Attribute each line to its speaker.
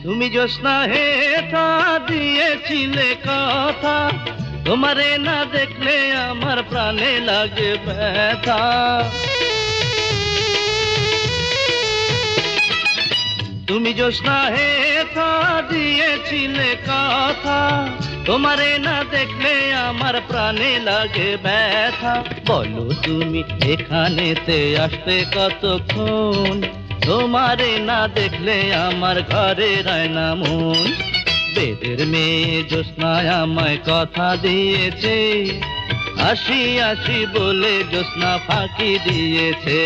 Speaker 1: তুমি জ্যোৎস্না হেথা দিয়েছিলে কথা, তোমারে না দেখলে আমার প্রাণে লাগে ব্যথা। তুমি জ্যোৎস্না হেথা দিয়েছিলে কথা, তোমারে না দেখলে আমার প্রাণে লাগে ব্যথা। বলো তুমি এখানেতে আসতে কতক্ষণ, তোমারে না দেখলে আমার ঘরে রয় না মন। বেদের মেয়ে জ্যোৎস্নায় আমায় কথা দিয়েছে, আসি আসি বলে জ্যোৎস্না ফাঁকি দিয়েছে।